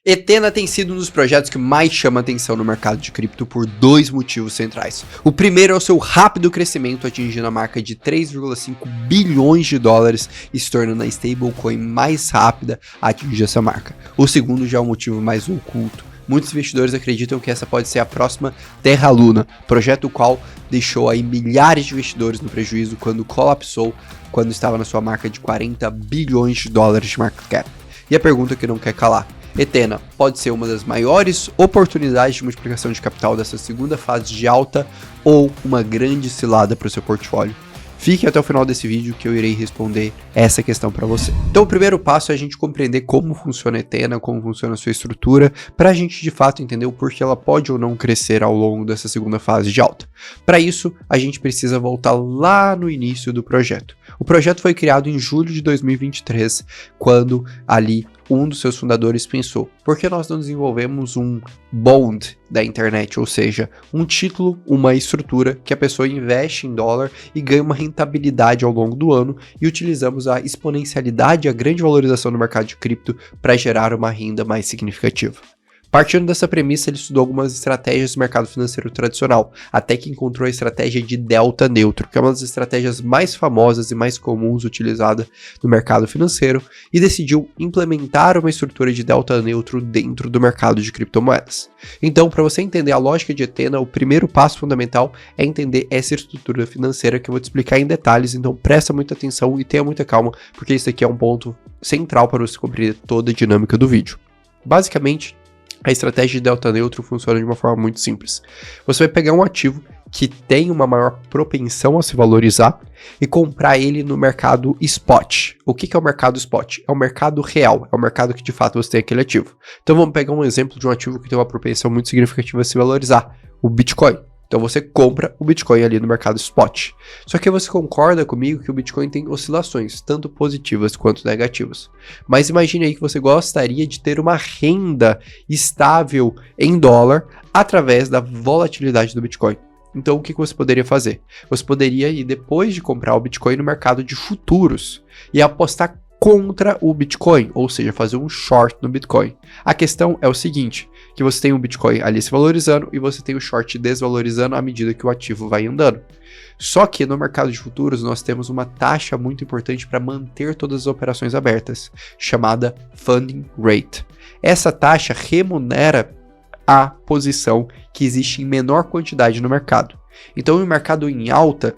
Ethena tem sido um dos projetos que mais chama atenção no mercado de cripto por dois motivos centrais. O primeiro é o seu rápido crescimento, atingindo a marca de 3,5 bilhões de dólares e se tornando a stablecoin mais rápida a atingir essa marca. O segundo já é um motivo mais oculto. Muitos investidores acreditam que essa pode ser a próxima Terra Luna, projeto o qual deixou aí milhares de investidores no prejuízo quando colapsou, quando estava na sua marca de 40 bilhões de dólares de market cap. E a pergunta que não quer calar: Ethena pode ser uma das maiores oportunidades de multiplicação de capital dessa segunda fase de alta ou uma grande cilada para o seu portfólio? Fique até o final desse vídeo que eu irei responder essa questão para você. Então o primeiro passo é a gente compreender como funciona a Ethena, como funciona a sua estrutura, para a gente de fato entender o porquê ela pode ou não crescer ao longo dessa segunda fase de alta. Para isso, a gente precisa voltar lá no início do projeto. O projeto foi criado em julho de 2023, quando ali um dos seus fundadores pensou: por que nós não desenvolvemos um bond da internet, ou seja, um título, uma estrutura que a pessoa investe em dólar e ganha uma rentabilidade ao longo do ano, e utilizamos a exponencialidade e a grande valorização do mercado de cripto para gerar uma renda mais significativa. Partindo dessa premissa, ele estudou algumas estratégias do mercado financeiro tradicional, até que encontrou a estratégia de delta neutro, que é uma das estratégias mais famosas e mais comuns utilizada no mercado financeiro, e decidiu implementar uma estrutura de delta neutro dentro do mercado de criptomoedas. Então, para você entender a lógica de Ethena, o primeiro passo fundamental é entender essa estrutura financeira que eu vou te explicar em detalhes, então presta muita atenção e tenha muita calma, porque isso aqui é um ponto central para você compreender toda a dinâmica do vídeo. Basicamente, a estratégia de delta neutro funciona de uma forma muito simples. Você vai pegar um ativo que tem uma maior propensão a se valorizar e comprar ele no mercado spot. O que é o mercado spot? É o mercado real, é o mercado que de fato você tem aquele ativo. Então vamos pegar um exemplo de um ativo que tem uma propensão muito significativa a se valorizar, o Bitcoin. Então você compra o Bitcoin ali no mercado spot. Só que você concorda comigo que o Bitcoin tem oscilações, tanto positivas quanto negativas. Mas imagine aí que você gostaria de ter uma renda estável em dólar através da volatilidade do Bitcoin. Então o que você poderia fazer? Você poderia ir, depois de comprar o Bitcoin, no mercado de futuros e apostar contra o Bitcoin, ou seja, fazer um short no Bitcoin. A questão é o seguinte, que você tem o Bitcoin ali se valorizando e você tem o short desvalorizando à medida que o ativo vai andando. Só que no mercado de futuros nós temos uma taxa muito importante para manter todas as operações abertas, chamada Funding Rate. Essa taxa remunera a posição que existe em menor quantidade no mercado. Então, no mercado em alta,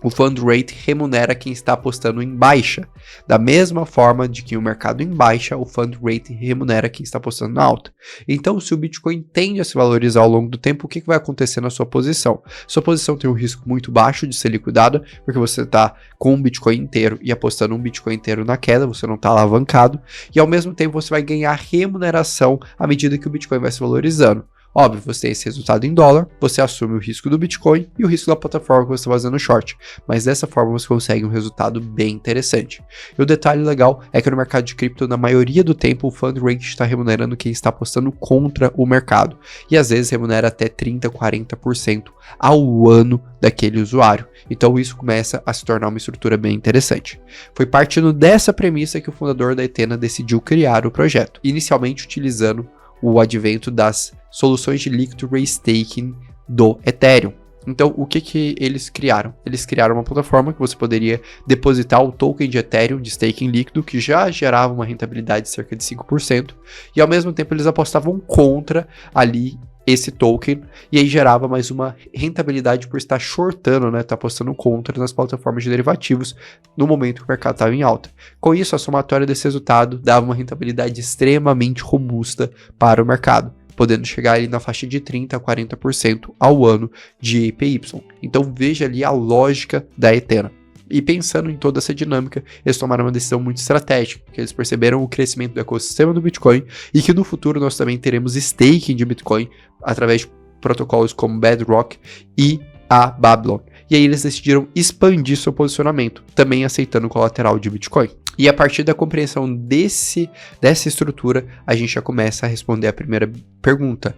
o fund rate remunera quem está apostando em baixa. Da mesma forma de que o mercado em baixa, o fund rate remunera quem está apostando na alta. Então, se o Bitcoin tende a se valorizar ao longo do tempo, o que vai acontecer na sua posição? Sua posição tem um risco muito baixo de ser liquidada, porque você está com um Bitcoin inteiro e apostando um Bitcoin inteiro na queda, você não está alavancado, e ao mesmo tempo você vai ganhar remuneração à medida que o Bitcoin vai se valorizando. Óbvio, você tem esse resultado em dólar, você assume o risco do Bitcoin e o risco da plataforma que você está fazendo short, mas dessa forma você consegue um resultado bem interessante. E o detalhe legal é que no mercado de cripto, na maioria do tempo, o fund rate está remunerando quem está apostando contra o mercado, e às vezes remunera até 30%, 40% ao ano daquele usuário. Então isso começa a se tornar uma estrutura bem interessante. Foi partindo dessa premissa que o fundador da Ethena decidiu criar o projeto, inicialmente utilizando o advento das soluções de Liquid Restaking do Ethereum. Então, o que eles criaram? Eles criaram uma plataforma que você poderia depositar o token de Ethereum de staking líquido, que já gerava uma rentabilidade de cerca de 5%, e ao mesmo tempo eles apostavam contra ali esse token, e aí gerava mais uma rentabilidade por estar shortando, né, tá apostando contra nas plataformas de derivativos no momento que o mercado estava em alta. Com isso, a somatória desse resultado dava uma rentabilidade extremamente robusta para o mercado, podendo chegar ali na faixa de 30% a 40% ao ano de APY. Então veja ali a lógica da Ethena. E pensando em toda essa dinâmica, eles tomaram uma decisão muito estratégica, porque eles perceberam o crescimento do ecossistema do Bitcoin e que no futuro nós também teremos staking de Bitcoin através de protocolos como Bedrock e a Babylon. E aí eles decidiram expandir seu posicionamento, também aceitando o colateral de Bitcoin. E a partir da compreensão dessa estrutura, a gente já começa a responder a primeira pergunta.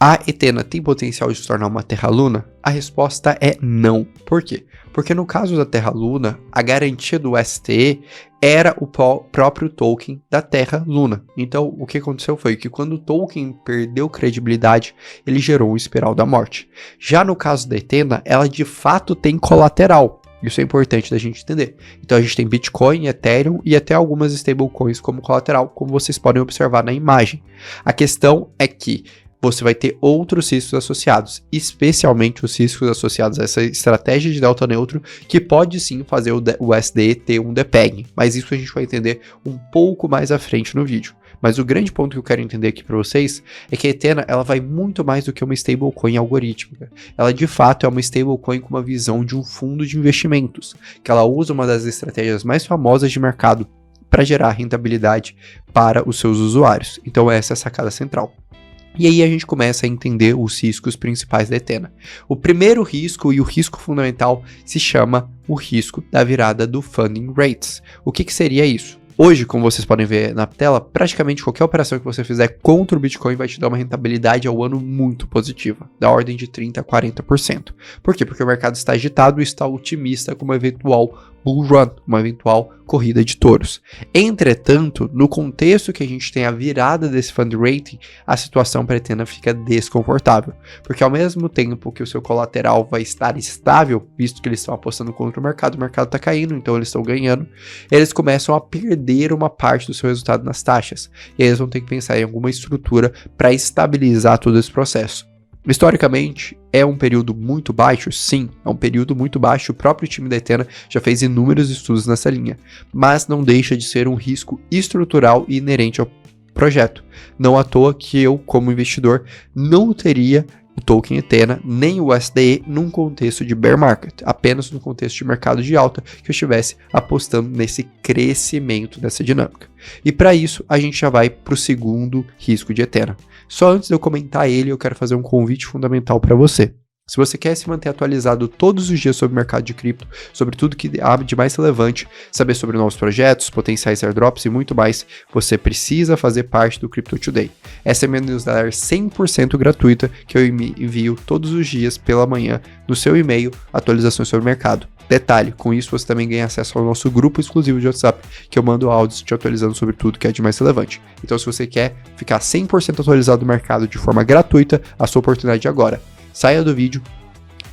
A Ethena tem potencial de se tornar uma Terra-Luna? A resposta é não. Por quê? Porque no caso da Terra-Luna, a garantia do STE era o próprio token da Terra-Luna. Então, o que aconteceu foi que quando o token perdeu credibilidade, ele gerou um espiral da morte. Já no caso da Ethena, ela de fato tem colateral. Isso é importante da gente entender. Então a gente tem Bitcoin, Ethereum e até algumas stablecoins como colateral, como vocês podem observar na imagem. A questão é que você vai ter outros riscos associados, especialmente os riscos associados a essa estratégia de delta neutro, que pode sim fazer o USD ter um depeg, mas isso a gente vai entender um pouco mais à frente no vídeo. Mas o grande ponto que eu quero entender aqui para vocês é que a Ethena ela vai muito mais do que uma stablecoin algorítmica. Ela de fato é uma stablecoin com uma visão de um fundo de investimentos, que ela usa uma das estratégias mais famosas de mercado para gerar rentabilidade para os seus usuários. Então essa é a sacada central. E aí a gente começa a entender os riscos principais da Ethena. O primeiro risco e o risco fundamental se chama o risco da virada do funding rates. O que seria isso? Hoje, como vocês podem ver na tela, praticamente qualquer operação que você fizer contra o Bitcoin vai te dar uma rentabilidade ao ano muito positiva, da ordem de 30% a 40%. Por quê? Porque o mercado está agitado e está otimista com uma eventual bull run, uma eventual corrida de touros. Entretanto, no contexto que a gente tem a virada desse fund rating, a situação para a Ethena fica desconfortável, porque ao mesmo tempo que o seu colateral vai estar estável, visto que eles estão apostando contra o mercado está caindo, então eles estão ganhando, eles começam a perder uma parte do seu resultado nas taxas, e aí eles vão ter que pensar em alguma estrutura para estabilizar todo esse processo. Historicamente, é um período muito baixo? Sim, é um período muito baixo. O próprio time da Ethena já fez inúmeros estudos nessa linha, mas não deixa de ser um risco estrutural e inerente ao projeto. Não à toa que eu, como investidor, não teria o token Ethena nem o USDE num contexto de bear market, apenas no contexto de mercado de alta que eu estivesse apostando nesse crescimento dessa dinâmica. E para isso, a gente já vai para o segundo risco de Ethena. Só antes de eu comentar ele, eu quero fazer um convite fundamental para você. Se você quer se manter atualizado todos os dias sobre o mercado de cripto, sobre tudo que há de mais relevante, saber sobre novos projetos, potenciais airdrops e muito mais, você precisa fazer parte do Crypto Today. Essa é a minha newsletter 100% gratuita que eu envio todos os dias pela manhã no seu e-mail, atualizações sobre o mercado. Detalhe, com isso você também ganha acesso ao nosso grupo exclusivo de WhatsApp, que eu mando áudios te atualizando sobre tudo que é de mais relevante. Então se você quer ficar 100% atualizado do mercado de forma gratuita, a sua oportunidade é agora. Saia do vídeo,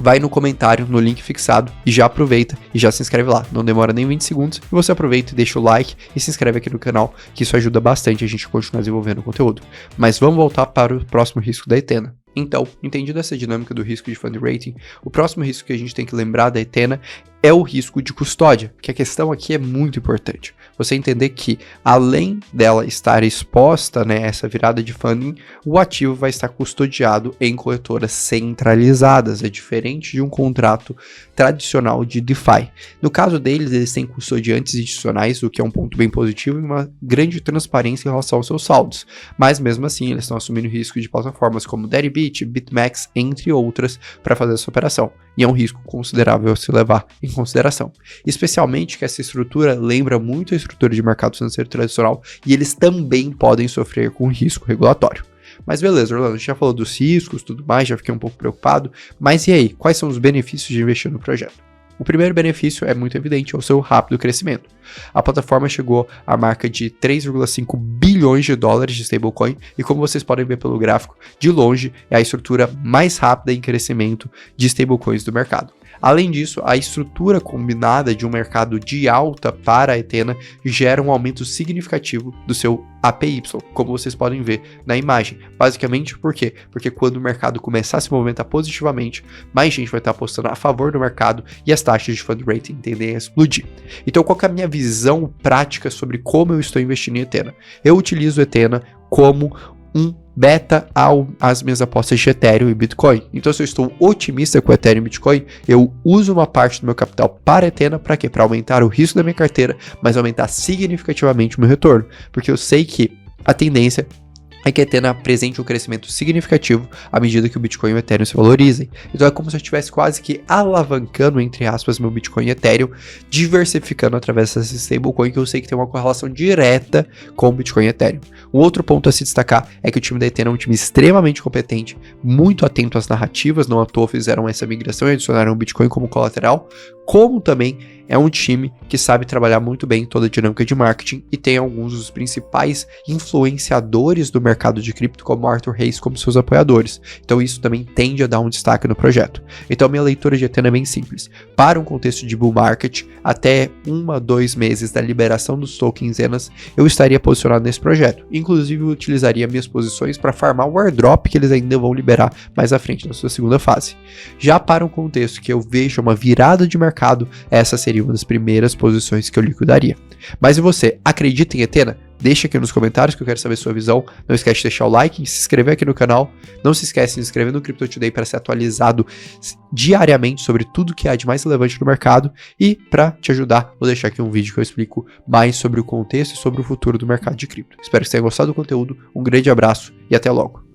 vai no comentário, no link fixado e já aproveita e já se inscreve lá. Não demora nem 20 segundos e você aproveita e deixa o like e se inscreve aqui no canal, que isso ajuda bastante a gente a continuar desenvolvendo o conteúdo. Mas vamos voltar para o próximo risco da Ethena. Então, entendido essa dinâmica do risco de fund rating, o próximo risco que a gente tem que lembrar da Ethena é o risco de custódia, que a questão aqui é muito importante. Você entender que, além dela estar exposta, né, essa virada de funding, o ativo vai estar custodiado em corretoras centralizadas, é diferente de um contrato tradicional de DeFi. No caso deles, eles têm custodiantes adicionais, o que é um ponto bem positivo e uma grande transparência em relação aos seus saldos. Mas mesmo assim, eles estão assumindo risco de plataformas como Deribit, BitMEX, entre outras, para fazer essa operação. E é um risco considerável a se levar em consideração. Especialmente que essa estrutura lembra muito a estrutura de mercado financeiro tradicional e eles também podem sofrer com risco regulatório. Mas beleza, Orlando, a gente já falou dos riscos, tudo mais, já fiquei um pouco preocupado. Mas e aí, quais são os benefícios de investir no projeto? O primeiro benefício é muito evidente, é o seu rápido crescimento. A plataforma chegou à marca de 3,5 bilhões de dólares de stablecoin e como vocês podem ver pelo gráfico, de longe é a estrutura mais rápida em crescimento de stablecoins do mercado. Além disso, a estrutura combinada de um mercado de alta para a Ethena gera um aumento significativo do seu APY, como vocês podem ver na imagem. Basicamente por quê? Porque quando o mercado começar a se movimentar positivamente, mais gente vai estar apostando a favor do mercado e as taxas de fund rating tendem a explodir. Então qual que é a minha visão prática sobre como eu estou investindo em Ethena? Eu utilizo Ethena como um beta às minhas apostas de Ethereum e Bitcoin. Então, se eu estou otimista com Ethereum e Bitcoin, eu uso uma parte do meu capital para Ethena, para quê? Para aumentar o risco da minha carteira, mas aumentar significativamente o meu retorno, porque eu sei que a tendência é que a Ethena apresente um crescimento significativo à medida que o Bitcoin e o Ethereum se valorizem. Então é como se eu estivesse quase que alavancando, entre aspas, meu Bitcoin e Ethereum, diversificando através dessa stablecoin que eu sei que tem uma correlação direta com o Bitcoin e Ethereum. Um outro ponto a se destacar é que o time da Ethena é um time extremamente competente, muito atento às narrativas, não à toa fizeram essa migração e adicionaram o Bitcoin como colateral, como também é um time que sabe trabalhar muito bem toda a dinâmica de marketing e tem alguns dos principais influenciadores do mercado de cripto, como Arthur Hayes, como seus apoiadores. Então isso também tende a dar um destaque no projeto. Então minha leitura de Ethena é bem simples. Para um contexto de bull market, até 1 a 2 meses da liberação dos tokens Enas, eu estaria posicionado nesse projeto. Inclusive eu utilizaria minhas posições para farmar o airdrop que eles ainda vão liberar mais à frente na sua segunda fase. Já para um contexto que eu vejo uma virada de mercado, essa seria uma das primeiras posições que eu liquidaria. Mas e você, acredita em Ethena? Deixa aqui nos comentários que eu quero saber sua visão. Não esquece de deixar o like e se inscrever aqui no canal. Não se esquece de se inscrever no Crypto Today para ser atualizado diariamente sobre tudo que há de mais relevante no mercado. E para te ajudar, vou deixar aqui um vídeo que eu explico mais sobre o contexto e sobre o futuro do mercado de cripto. Espero que você tenha gostado do conteúdo. Um grande abraço e até logo.